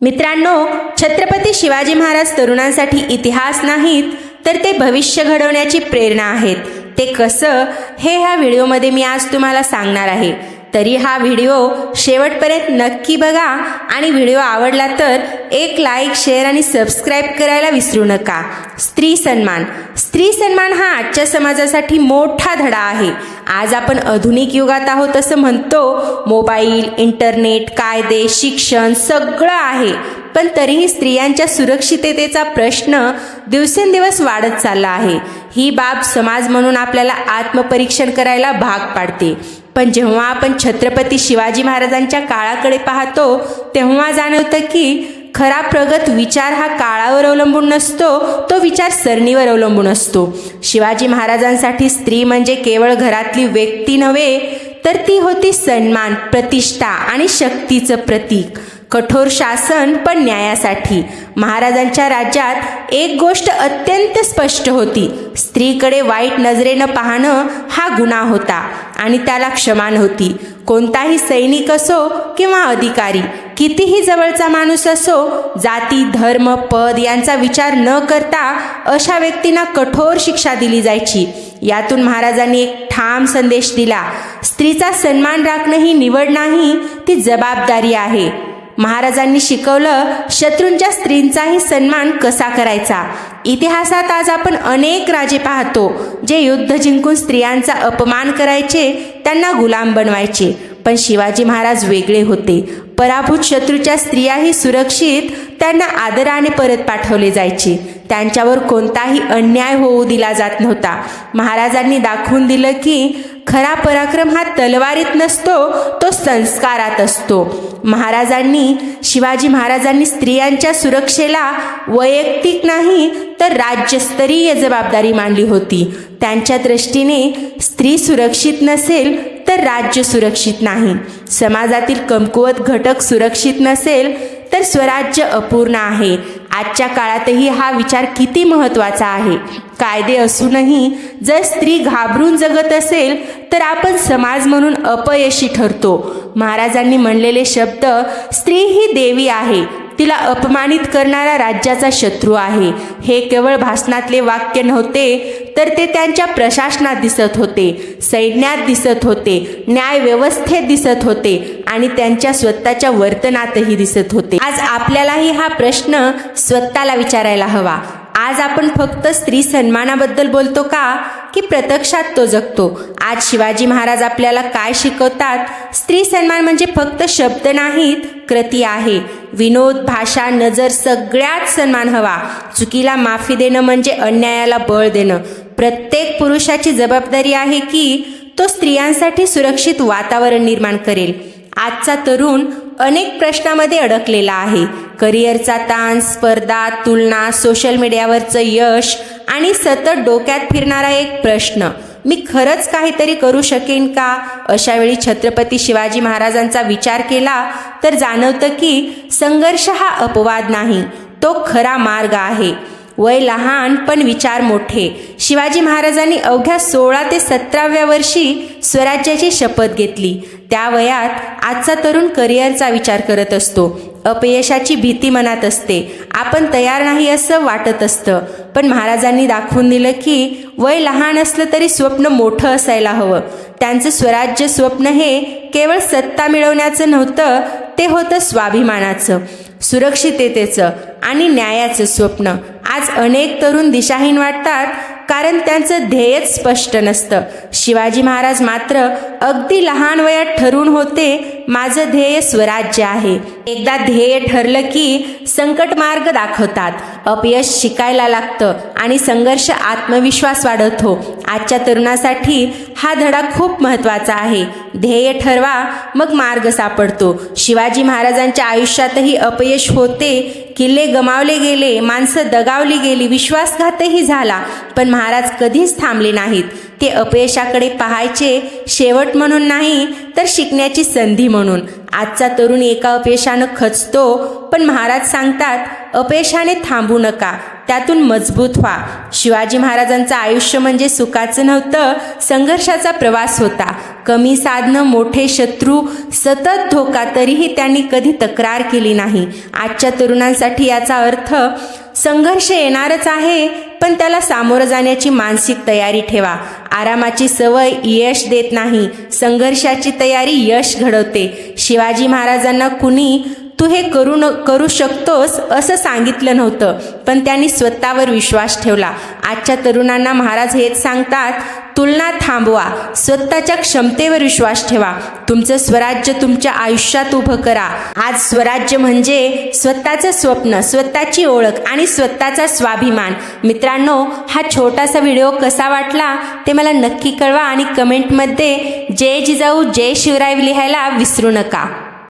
मित्रांनो, छत्रपती शिवाजी महाराज तरुणांसाठी इतिहास नाहीत तर ते भविष्य घडवण्याची प्रेरणा आहेत. ते कसं हे ह्या व्हिडिओमध्ये मी आज तुम्हाला सांगणार आहे. तरी हा व्हिडिओ शेवटपर्यंत नक्की बघा आणि व्हिडिओ आवडला तर एक लाईक, शेअर आणि सबस्क्राईब करायला विसरू नका. स्त्री सन्मान हा आजच्या समाजासाठी मोठा धडा आहे. आज आपण आधुनिक युगात आहोत असं म्हणतो. मोबाईल, इंटरनेट, कायदे, शिक्षण सगळं आहे, पण तरीही स्त्रियांच्या सुरक्षिततेचा प्रश्न दिवसेंदिवस वाढत चालला आहे. ही बाब समाज म्हणून आपल्याला आत्मपरीक्षण करायला भाग पाडते. पण जेव्हा आपण छत्रपती शिवाजी महाराजांच्या काळाकडे पाहतो तेव्हा जाणवतं की खरा प्रगत विचार हा काळावर अवलंबून नसतो, तो विचारसरणीवर अवलंबून असतो. शिवाजी महाराजांसाठी स्त्री म्हणजे केवळ घरातली व्यक्ती नव्हे, तर ती होती सन्मान, प्रतिष्ठा आणि शक्तीचं प्रतीक. कठोर शासन पण न्यायासाठी. महाराजांच्या राज्यात एक गोष्ट अत्यंत स्पष्ट होती. स्त्रीकडे वाईट नजरेनं पाहणं हा गुन्हा होता आणि त्याला क्षमा नव्हती. कोणताही सैनिक असो किंवा अधिकारी, कितीही जवळचा माणूस असो, जाती, धर्म, पद यांचा विचार न करता अशा व्यक्तींना कठोर शिक्षा दिली जायची. यातून महाराजांनी एक ठाम संदेश दिला: स्त्रीचा सन्मान राखणं ही निवड नाही, ती जबाबदारी आहे. महाराजांनी शिकवलं शत्रूंच्या स्त्रींचाही सन्मान कसा करायचा. इतिहासात आज आपण अनेक राजे पाहतो जे युद्ध जिंकून स्त्रियांचा अपमान करायचे, त्यांना गुलाम बनवायचे. पण शिवाजी महाराज वेगळे होते. पराभूत शत्रूच्या स्त्रियाही सुरक्षित, त्यांना आदराने परत पाठवले जायचे. त्यांच्यावर कोणताही अन्याय होऊ दिला जात नव्हता. महाराजांनी दाखवून दिलं की खरा पराक्रम हा तलवारीत नसतो, तो संस्कारात असतो. शिवाजी महाराजांनी स्त्रियांच्या सुरक्षेला वैयक्तिक नाही तर राज्यस्तरीय जबाबदारी मानली होती. त्यांच्या दृष्टीने स्त्री सुरक्षित नसेल तर राज्य सुरक्षित नाही. समाजातील कमकुवत घटक सुरक्षित नसेल तर स्वराज्य अपूर्ण आहे. आजच्या काळातही हा विचार किती महत्त्वाचा आहे. कायदे असूनही जर स्त्री घाबरून जगत असेल तर आपण समाज म्हणून अपयशी ठरतो. महाराजांनी म्हणलेले शब्द, स्त्री ही देवी आहे, तिला अपमानित करणारा राज्याचा शत्रू आहे, हे केवळ भाषणातले वाक्य नव्हते, तर ते त्यांच्या प्रशासनात दिसत होते, सैन्यात दिसत होते, न्याय व्यवस्थेत दिसत होते आणि त्यांच्या स्वतःच्या वर्तनातही दिसत होते. आज आपल्यालाही हा प्रश्न स्वतःला विचारायला हवा. आज आपण फक्त स्त्री सन्मानाबद्दल बोलतो का, की प्रत्यक्षात तो जगतो? आज शिवाजी महाराज आपल्याला काय शिकवतात? स्त्री सन्मान म्हणजे फक्त शब्द नाहीत, कृती आहे. विनोद, भाषा, नजर सगळ्यात सन्मान हवा. चुकीला माफी देणं म्हणजे अन्यायाला बळ देणं. प्रत्येक पुरुषाची जबाबदारी आहे की तो स्त्रियांसाठी सुरक्षित वातावरण निर्माण करेल. आजचा तरुण अनेक प्रश्नामध्ये अडकलेला आहे. करिअरचा ताण, स्पर्धा, तुलना, सोशल मीडियावरचं यश आणि सतत डोक्यात फिरणारा एक प्रश्न, मी खरंच काहीतरी करू शकेन का? अशा वेळी छत्रपती शिवाजी महाराजांचा विचार केला तर जाणवतं की संघर्ष हा अपवाद नाही, तो खरा मार्ग आहे. वय लहान पण विचार मोठे. शिवाजी महाराजांनी अवघ्या 16 ते 17व्या वर्षी स्वराज्याची शपथ घेतली. त्या वयात आजचा तरुण करिअरचा विचार करत असतो. अपयशाची भीती मनात असते. आपण तयार नाही असं वाटत असतं. पण महाराजांनी दाखवून दिलं की वय लहान असलं तरी स्वप्न मोठं असायला हवं. त्यांचं स्वराज्य स्वप्न हे केवळ सत्ता मिळवण्याचं नव्हतं, ते होतं स्वाभिमानाचं, सुरक्षिततेचं आणि न्यायाचं स्वप्न. आज अनेक तरुण दिशाहीन वाटतात कारण त्यांचं ध्येयच स्पष्ट नसतं. शिवाजी महाराज मात्र अगदी लहान वयात ठरवून होते, माझं ध्येय स्वराज्य आहे. एकदा ध्येय ठरलं की संकट मार्ग दाखवतात. अपयश शिकायला लागतं आणि संघर्ष आत्मविश्वास वाढवतो. आजच्या तरुणासाठी हा धडा खूप महत्त्वाचा आहे. ध्येय ठरवा, मग मार्ग सापडतो. शिवाजी महाराजांच्या आयुष्यातही अपयश होते. किल्ले गमावले गेले, माणसं दगावली गेली, विश्वासघातही झाला, पण महाराज कधीच थांबले नाहीत. ते अपयशाकडे पाहायचे शेवट म्हणून नाही तर शिकण्याची संधी म्हणून. आजचा तरुण एका अपयशानं खचतो, पण महाराज सांगतात अपयशाने थांबू नका, त्यातून मजबूत व्हा. शिवाजी महाराजांचं आयुष्य म्हणजे सुखाचं नव्हतं, संघर्षाचा प्रवास होता. कमी साधनं, मोठे शत्रू, सतत धोका, तरीही त्यांनी कधी तक्रार केली नाही. आजच्या तरुणांसाठी याचा अर्थ संघर्ष येणारच आहे, पण त्याला सामोरं जाण्याची मानसिक तयारी ठेवा. आरामाची सवय यश देत नाही, संघर्षाची तयारी यश घडवते. शिवाजी महाराजांना कुणी तू हे करू शकतोस असं सांगितलं नव्हतं, पण त्यांनी स्वतःवर विश्वास ठेवला. आजच्या तरुणांना महाराज हेच सांगतात, तुलना थांबवा, स्वतःच्या क्षमतेवर विश्वास ठेवा. तुमचं स्वराज्य तुमच्या आयुष्यात उभं करा. आज स्वराज्य म्हणजे स्वतःचं स्वप्न, स्वतःची ओळख आणि स्वतःचा स्वाभिमान. मित्रांनो, हा छोटासा व्हिडिओ कसा वाटला ते मला नक्की कळवा आणि कमेंटमध्ये जय जिजाऊ जय शिवराय लिहायला विसरू नका.